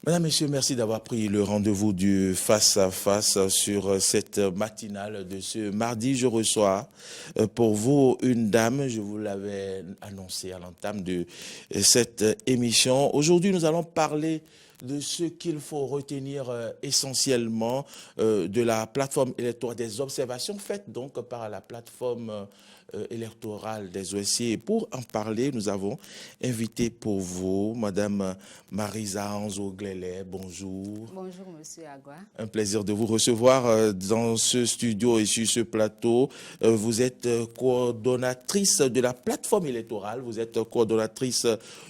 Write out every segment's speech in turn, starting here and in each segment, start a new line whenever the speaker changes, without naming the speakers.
Mesdames, Messieurs, merci d'avoir pris le rendez-vous du face-à-face sur cette matinale de ce mardi. Je reçois pour vous une dame, je vous l'avais annoncé à l'entame de cette émission. Aujourd'hui, nous allons parler de ce qu'il faut retenir essentiellement de la plateforme électorale, des observations faites donc par la plateforme électorale des OSC. Et pour en parler, nous avons invité pour vous Madame Marisa Anzo-Glélé. Bonjour.
Bonjour, Monsieur Agua.
Un plaisir de vous recevoir dans ce studio et sur ce plateau. Vous êtes coordonnatrice de la plateforme électorale, vous êtes coordonnatrice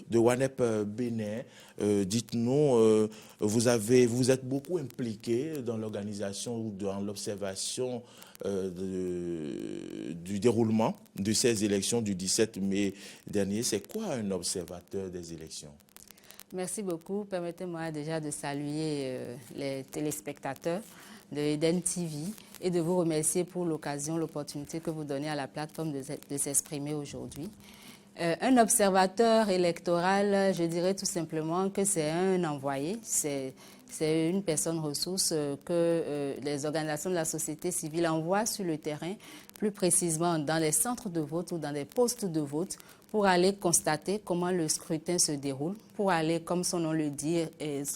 de WANEP Bénin. Dites-nous, vous êtes beaucoup impliquée dans l'organisation ou dans l'observation du déroulement de ces élections du 17 mai dernier. C'est quoi un observateur des élections?
Merci beaucoup. Permettez-moi déjà de saluer les téléspectateurs de Eden TV et de vous remercier pour l'occasion, l'opportunité que vous donnez à la plateforme de s'exprimer aujourd'hui. Un observateur électoral, je dirais tout simplement que c'est un envoyé, c'est une personne ressource que les organisations de la société civile envoient sur le terrain, plus précisément dans les centres de vote ou dans les postes de vote, pour aller constater comment le scrutin se déroule, pour aller, comme son nom le dit,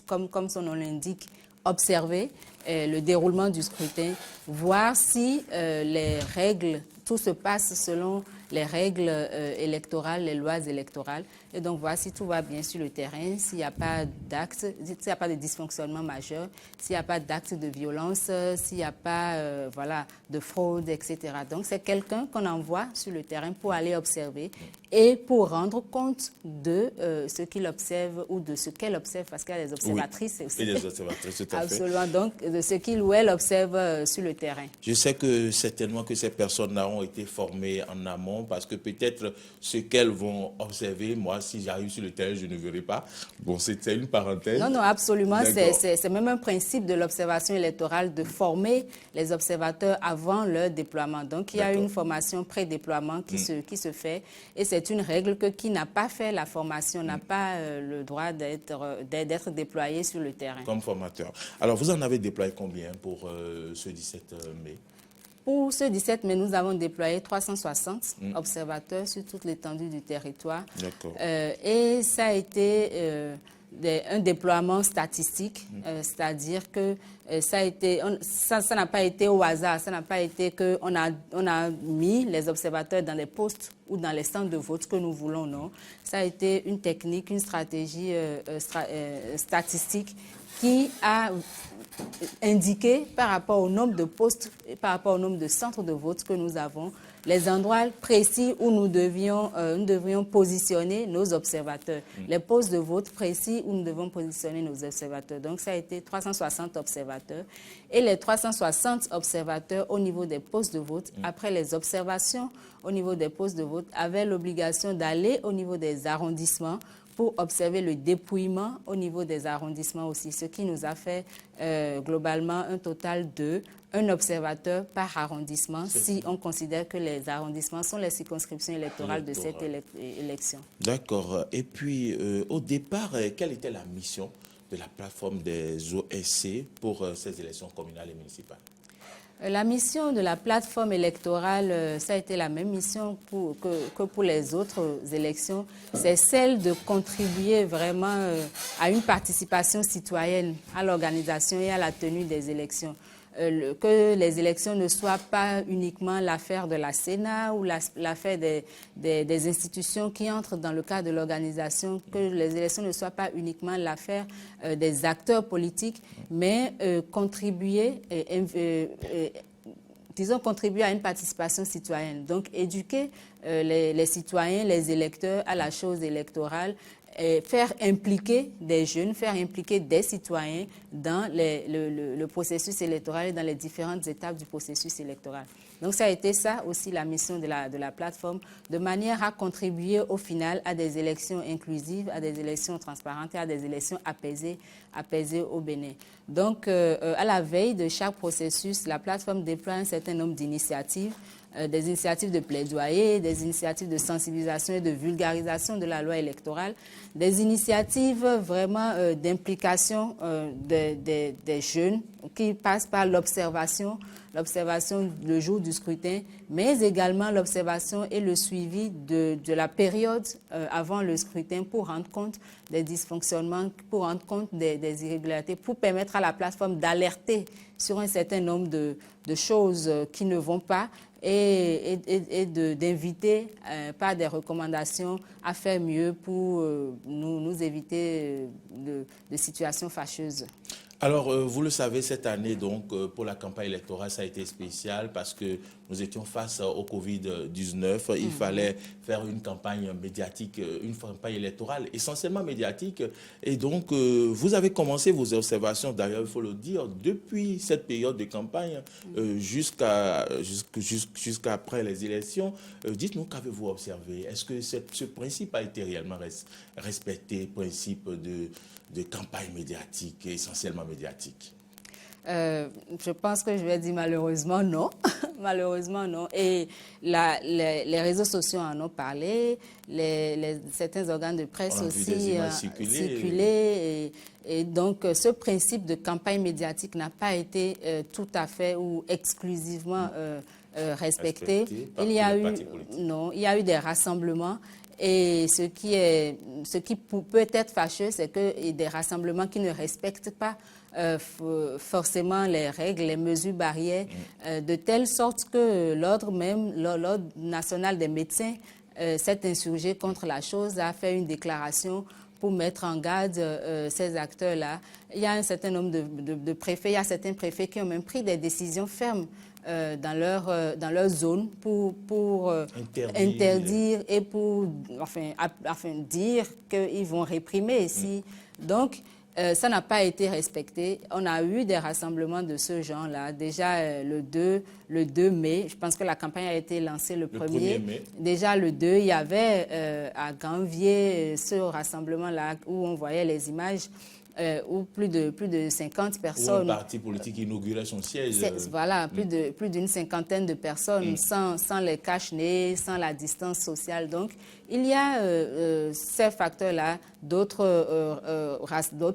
comme son nom l'indique, observer le déroulement du scrutin, voir si les règles, tout se passe selon les règles électorales, les lois électorales, et donc voir si tout va bien sur le terrain, s'il n'y a pas d'actes, s'il n'y a pas de dysfonctionnement majeur, s'il n'y a pas d'actes de violence, s'il n'y a pas de fraude, etc. Donc c'est quelqu'un qu'on envoie sur le terrain pour aller observer et pour rendre compte de ce qu'il observe ou de ce qu'elle observe, parce qu'il y a des observatrices aussi.
Et des observatrices, tout à fait.
Absolument, donc de ce qu'il ou elle observe sur le terrain.
Je sais que certainement que ces personnes-là ont été formées en amont parce que peut-être ce qu'elles vont observer, moi, si j'arrive sur le terrain, je ne verrai pas. Bon, c'est une parenthèse.
Non, absolument. C'est même un principe de l'observation électorale de former les observateurs avant leur déploiement. Donc, il y a une formation pré-déploiement qui se fait et c'est une règle que qui n'a pas fait la formation n'a pas le droit d'être déployé sur le terrain.
Comme formateur. Alors, vous en avez déployé combien pour ce 17 mai?
Pour ce 17 mai, nous avons déployé 360 observateurs sur toute l'étendue du territoire.
D'accord.
Et ça a été un déploiement statistique, c'est-à-dire que ça n'a pas été au hasard, ça n'a pas été qu'on a mis les observateurs dans les postes ou dans les centres de vote que nous voulons, non. Ça a été une technique, une stratégie statistique qui a indiqué par rapport au nombre de postes et par rapport au nombre de centres de vote que nous avons, les endroits précis où nous devrions positionner nos observateurs, les postes de vote précis où nous devons positionner nos observateurs. Donc, ça a été 360 observateurs. Et les 360 observateurs au niveau des postes de vote, après les observations au niveau des postes de vote, avaient l'obligation d'aller au niveau des arrondissements pour observer le dépouillement au niveau des arrondissements aussi, ce qui nous a fait globalement un total de un observateur par arrondissement si on considère que les arrondissements sont les circonscriptions électorales de cette élection. D'accord.
Et puis, au départ, quelle était la mission de la plateforme des OSC pour ces élections communales et municipales?
La mission de la plateforme électorale, ça a été la même mission que pour les autres élections. C'est celle de contribuer vraiment à une participation citoyenne à l'organisation et à la tenue des élections. Que les élections ne soient pas uniquement l'affaire de la Sénat ou l'affaire des institutions qui entrent dans le cadre de l'organisation, que les élections ne soient pas uniquement l'affaire des acteurs politiques, mais contribuer à une participation citoyenne. Donc, éduquer les citoyens, les électeurs à la chose électorale, et faire impliquer des jeunes, faire impliquer des citoyens dans le processus électoral et dans les différentes étapes du processus électoral. Donc, ça a été ça aussi la mission de la plateforme, de manière à contribuer au final à des élections inclusives, à des élections transparentes et à des élections apaisées au Bénin. Donc, à la veille de chaque processus, la plateforme déploie un certain nombre d'initiatives des initiatives de plaidoyer, des initiatives de sensibilisation et de vulgarisation de la loi électorale, des initiatives vraiment d'implication des jeunes qui passent par l'observation le jour du scrutin, mais également l'observation et le suivi de la période avant le scrutin pour rendre compte des dysfonctionnements, pour rendre compte des irrégularités, pour permettre à la plateforme d'alerter sur un certain nombre de choses qui ne vont pas et d'inviter par des recommandations à faire mieux pour nous éviter de situations fâcheuses.
Alors, vous le savez, cette année, donc, pour la campagne électorale, ça a été spécial parce que nous étions face au Covid-19. Il fallait faire une campagne médiatique, une campagne électorale essentiellement médiatique. Et donc, vous avez commencé vos observations, d'ailleurs, il faut le dire, depuis cette période de campagne jusqu'après les élections. Dites-nous, qu'avez-vous observé? Est-ce que ce principe a été réellement respecté, principe de campagne médiatique, essentiellement médiatique?
Je pense que je vais dire malheureusement non. Malheureusement non. Et les réseaux sociaux en ont parlé, certains organes de presse aussi circulé. Et donc, ce principe de campagne médiatique n'a pas été tout à fait ou exclusivement respecté. Il y a eu des rassemblements. Et ce qui peut être fâcheux, c'est que des rassemblements qui ne respectent pas forcément les règles, les mesures barrières, de telle sorte que l'ordre national des médecins s'est insurgé contre la chose, a fait une déclaration pour mettre en garde ces acteurs-là. Il y a un certain nombre de préfets, il y a certains préfets qui ont même pris des décisions fermes dans leur zone pour interdire et pour dire qu'ils vont réprimer ici. Donc, ça n'a pas été respecté. On a eu des rassemblements de ce genre-là. Déjà, le 2 mai, je pense que la campagne a été lancée le 1er mai. Déjà, le 2, il y avait à Ganvier ce rassemblement-là où on voyait les images où plus de 50 personnes...
Où un parti politique inaugurait son siège.
Voilà, plus d'une cinquantaine de personnes sans les cache-nez, sans la distance sociale. Donc, il y a ces facteurs-là, d'autres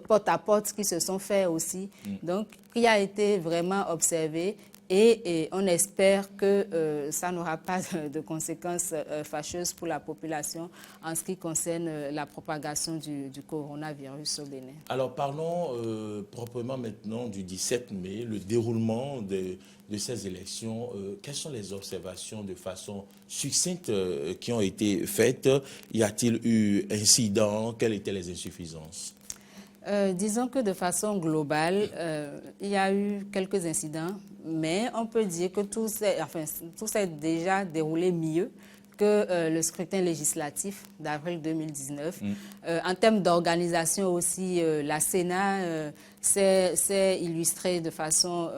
porte-à-porte qui se sont faits aussi. Donc, qui a été vraiment observé. Et on espère que ça n'aura pas de conséquences fâcheuses pour la population en ce qui concerne la propagation du coronavirus au Bénin.
Alors parlons proprement maintenant du 17 mai, le déroulement de ces élections. Quelles sont les observations de façon succincte qui ont été faites? Y a-t-il eu incident? Quelles étaient les insuffisances?
Disons que de façon globale, il y a eu quelques incidents, mais on peut dire que tout s'est déjà déroulé mieux que le scrutin législatif d'avril 2019. En termes d'organisation aussi, la Sénat s'est illustrée de façon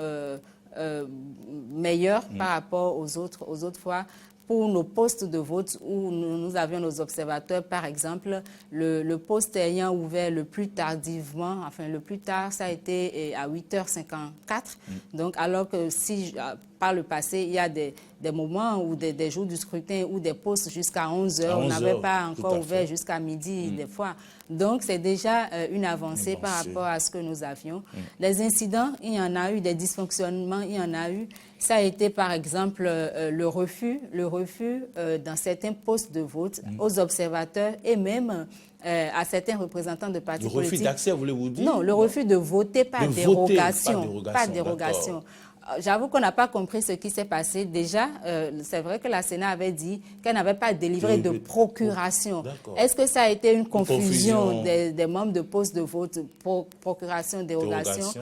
meilleure par rapport aux autres fois. Pour nos postes de vote où nous avions nos observateurs, par exemple, le poste ayant ouvert le plus tardivement, le plus tard, ça a été à 8h54. Donc, alors que si par le passé, il y a des moments ou des jours du scrutin ou des postes jusqu'à 11h, on n'avait pas encore ouvert jusqu'à midi des fois. Donc, c'est déjà une avancée par rapport à ce que nous avions. Les incidents, il y en a eu, des dysfonctionnements, il y en a eu. Ça a été, par exemple, le refus dans certains postes de vote aux observateurs et même à certains représentants de partis politiques.
Le refus d'accès, voulez-vous dire?
Non, le refus de voter par dérogation. Par dérogation. J'avoue qu'on n'a pas compris ce qui s'est passé. Déjà, c'est vrai que la Sénat avait dit qu'elle n'avait pas délivré de procuration. Est-ce que ça a été une confusion des membres de postes de vote, procuration, dérogation?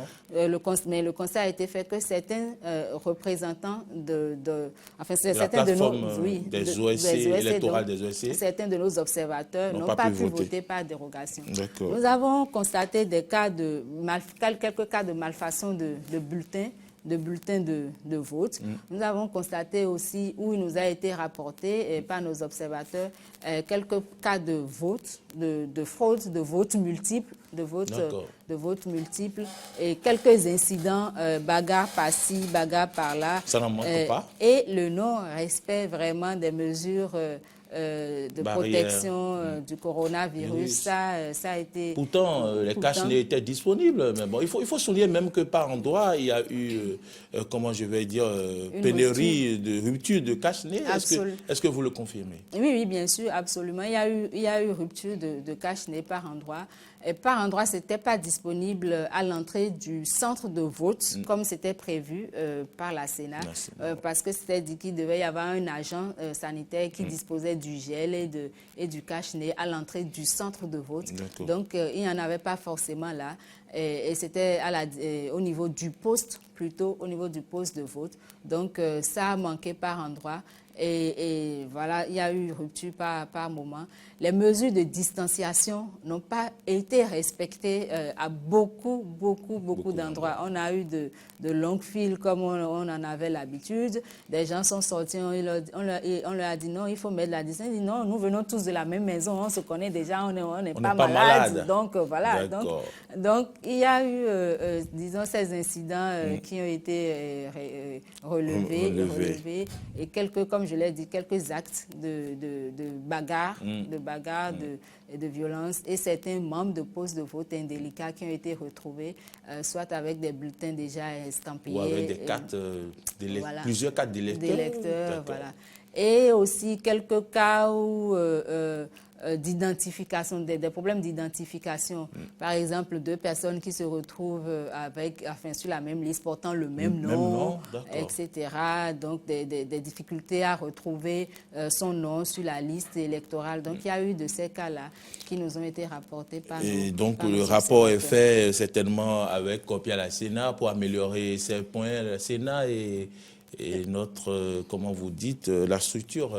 Mais le constat a été fait que certains représentants certains de nos observateurs n'ont pas pu voter par dérogation. Nous avons constaté quelques cas de malfaçon de bulletins de bulletins de vote. Nous avons constaté aussi, où il nous a été rapporté par nos observateurs, quelques cas de vote, de fraude, de vote multiple, de vote multiple, et quelques incidents, bagarre par-ci, bagarre par-là.
Ça n'en manque pas.
Et le non-respect vraiment des mesures de protection du coronavirus, ça a été...
Pourtant, les cache-nez étaient disponibles, mais bon, il faut souligner même que par endroit, il y a eu, comment je vais dire, pénurie, rupture de cache-nez. Est-ce que vous le confirmez?
Oui, bien sûr, absolument. Il y a eu rupture de cache-nez par endroit. Et par endroit, ce n'était pas disponible à l'entrée du centre de vote, comme c'était prévu par la Sénat, parce que c'était dit qu'il devait y avoir un agent sanitaire qui disposait du gel et du cache-nez à l'entrée du centre de vote. Donc, il n'y en avait pas forcément là. Et c'était au niveau du poste, plutôt au niveau du poste de vote. Donc, ça a manqué par endroit. Et voilà, il y a eu rupture par moment. Les mesures de distanciation n'ont pas été respectées à beaucoup d'endroits. On a eu de longues files comme on en avait l'habitude. Des gens sont sortis, on leur a dit non, il faut mettre la distance. Ils disent non, nous venons tous de la même maison, on se connaît déjà, on n'est pas malade. Donc voilà. Donc il y a eu, disons, ces incidents qui ont été relevés et quelques, comme je l'ai dit, quelques actes de bagarre, de violence, et certains membres de postes de vote indélicats qui ont été retrouvés, soit avec des bulletins déjà estampillés.
Ou avec des cartes, plusieurs cartes d'électeurs.
Voilà. Et aussi quelques cas où d'identification, des problèmes d'identification. Par exemple, deux personnes qui se retrouvent sur la même liste, portant le même nom, etc. Donc, des difficultés à retrouver son nom sur la liste électorale. Donc, il y a eu de ces cas-là qui nous ont été rapportés par nous.
Et donc, le rapport est fait certainement avec copie à la Sénat pour améliorer ces points. La Sénat et notre, comment vous dites, la structure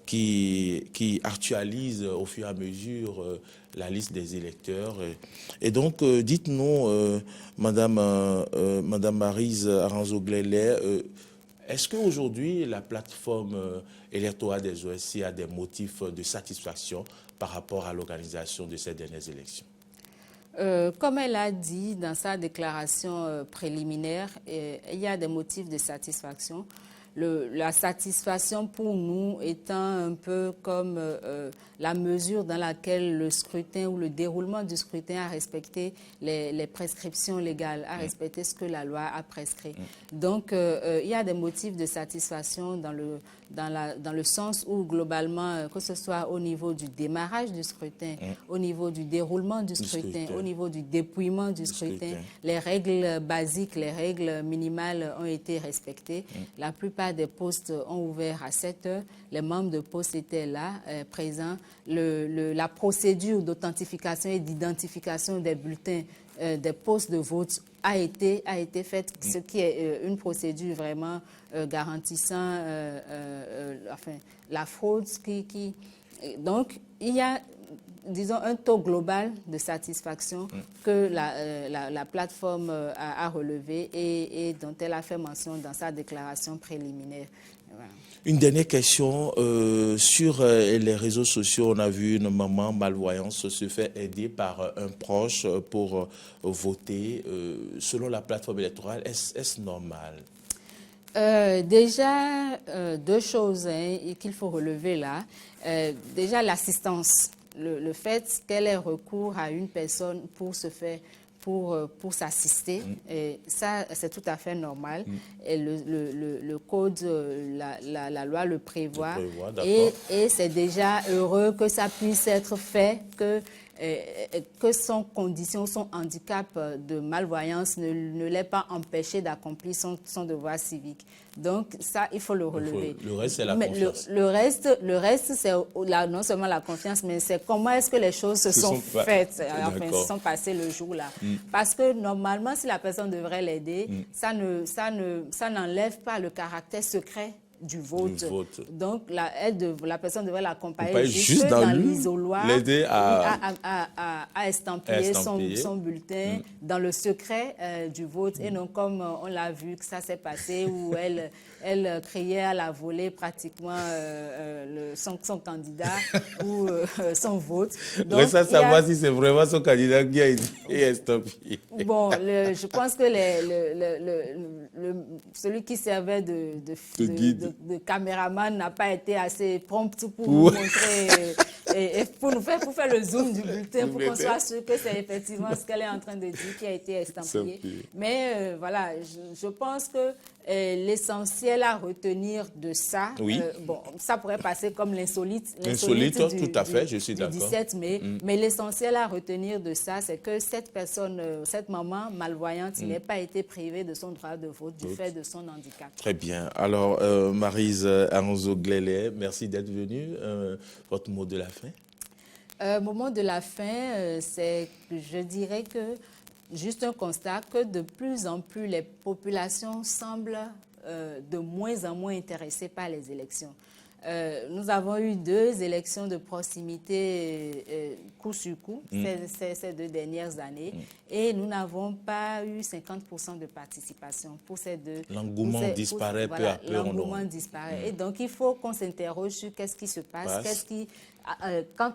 qui actualise au fur et à mesure la liste des électeurs. Et donc, dites-nous, Madame Maryse Aranzo-Gleylet, est-ce qu'aujourd'hui, la plateforme électorale des OSC a des motifs de satisfaction par rapport à l'organisation de ces dernières élections?
Comme elle a dit dans sa déclaration préliminaire, il y a des motifs de satisfaction. La satisfaction pour nous étant un peu comme la mesure dans laquelle le scrutin ou le déroulement du scrutin a respecté les prescriptions légales, a respecté ce que la loi a prescrit. Donc, il y a des motifs de satisfaction dans le sens où, globalement, que ce soit au niveau du démarrage du scrutin, au niveau du déroulement du scrutin, au niveau du dépouillement du scrutin, les règles basiques, les règles minimales ont été respectées. La plupart des postes ont ouvert à 7 heures. Les membres de poste étaient là, présents. La procédure d'authentification et d'identification des bulletins des postes de vote a été faite, ce qui est une procédure vraiment garantissant la fraude. Donc, il y a, disons, un taux global de satisfaction que la plateforme a relevé et dont elle a fait mention dans sa déclaration préliminaire. Voilà.
Une dernière question. Sur les réseaux sociaux, on a vu une maman malvoyante se faire aider par un proche pour voter. Selon la plateforme électorale, est-ce normal?
Déjà, deux choses qu'il faut relever là. Déjà, l'assistance. Le fait qu'elle ait recours à une personne pour se faire, pour s'assister, ça c'est tout à fait normal. Et le code, la loi le prévoit et c'est déjà heureux que ça puisse être fait, que son condition, son handicap de malvoyance ne l'ait pas empêché d'accomplir son devoir civique. Donc ça, il faut le relever.
Le reste, c'est la confiance.
Le reste, c'est non seulement la confiance, mais c'est comment est-ce que les choses se sont faites, se sont passées le jour-là. Parce que normalement, si la personne devrait l'aider, ça n'enlève pas le caractère secret du vote.
Du vote.
Donc, la personne devrait l'accompagner
Pas
juste dans l'isoloir,
l'aider
à estampiller son bulletin dans le secret du vote, et non comme on l'a vu que ça s'est passé, où elle criait à la volée pratiquement son candidat ou son vote. Donc,
reste à savoir si c'est vraiment son candidat qui a été estampillé.
Bon, je pense que celui qui servait de caméraman n'a pas été assez prompt pour nous montrer et pour faire le zoom du bulletin, pour qu'on soit sûr que c'est effectivement ce qu'elle est en train de dire qui a été estampillé. Mais voilà, je pense que l'essentiel à retenir de ça, bon, ça pourrait passer comme l'insolite
tout à fait, je suis d'accord.
17 mai, mais l'essentiel à retenir de ça, c'est que cette personne, cette maman malvoyante, n'ait pas été privée de son droit de vote du fait de son handicap.
Très bien. Alors, Maryse Aronzo-Glélé, merci d'être venue. Votre mot de la fin?
Mon mot de la fin, c'est que je dirais que juste un constat que de plus en plus les populations semblent de moins en moins intéressées par les élections. Nous avons eu 2 élections de proximité coup sur coup ces 2 dernières années et nous n'avons pas eu 50% de participation pour ces 2.
L'engouement disparaît peu à peu.
L'engouement disparaît. Et donc, il faut qu'on s'interroge sur qu'est-ce qui se passe, quand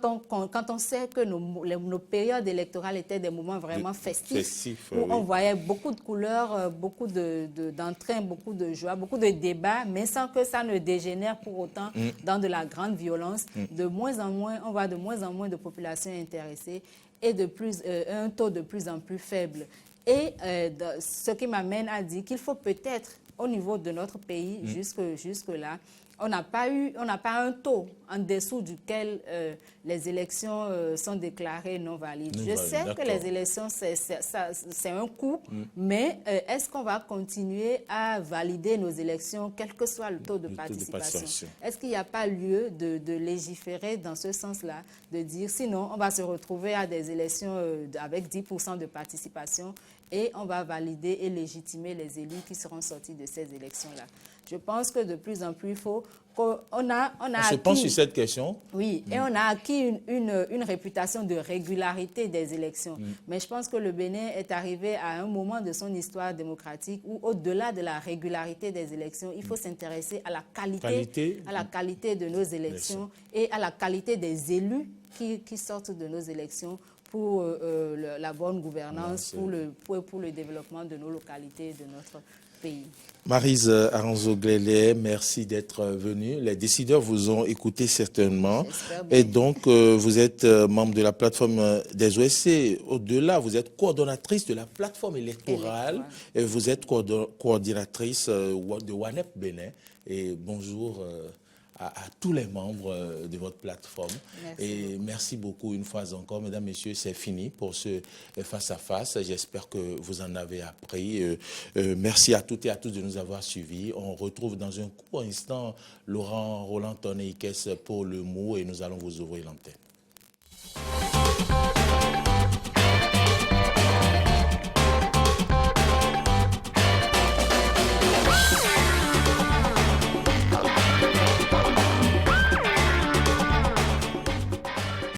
on sait que nos périodes électorales étaient des moments vraiment festifs où on voyait beaucoup de couleurs, beaucoup d'entrain, beaucoup de joie, beaucoup de débats, mais sans que ça ne dégénère pour autant dans de la grande violence. De moins en moins, on voit de moins en moins de populations intéressées et un taux de plus en plus faible. Et ce qui m'amène à dire qu'il faut peut-être, au niveau de notre pays, jusque-là, on n'a pas un taux en dessous duquel les élections sont déclarées non valides. Je sais que les élections, c'est un coût, mais est-ce qu'on va continuer à valider nos élections, quel que soit le taux de participation? Est-ce qu'il n'y a pas lieu de légiférer dans ce sens-là, de dire sinon on va se retrouver à des élections avec 10% de participation et on va valider et légitimer les élus qui seront sortis de ces élections-là? Je pense que de plus en plus, il faut qu'on
se penche sur cette question.
Oui, et on a acquis une réputation de régularité des élections. Mais je pense que le Bénin est arrivé à un moment de son histoire démocratique où, au-delà de la régularité des élections, il faut s'intéresser à la qualité de nos élections et à la qualité des élus qui sortent de nos élections pour la bonne gouvernance, pour le développement de nos localités et de notre pays.
Maryse Aronzo-Glélé, merci d'être venue. Les décideurs vous ont écouté certainement. Et donc, vous êtes membre de la plateforme des OSC. Au-delà, vous êtes coordonnatrice de la plateforme électorale. Et vous êtes coordinatrice de WANEP Bénin. Et bonjour à tous les membres de votre plateforme. Et merci beaucoup une fois encore. Mesdames, Messieurs, c'est fini pour ce face-à-face. J'espère que vous en avez appris. Merci à toutes et à tous de nous avoir suivis. On retrouve dans un court instant Laurent Roland Tonneikes pour le mot et nous allons vous ouvrir l'antenne.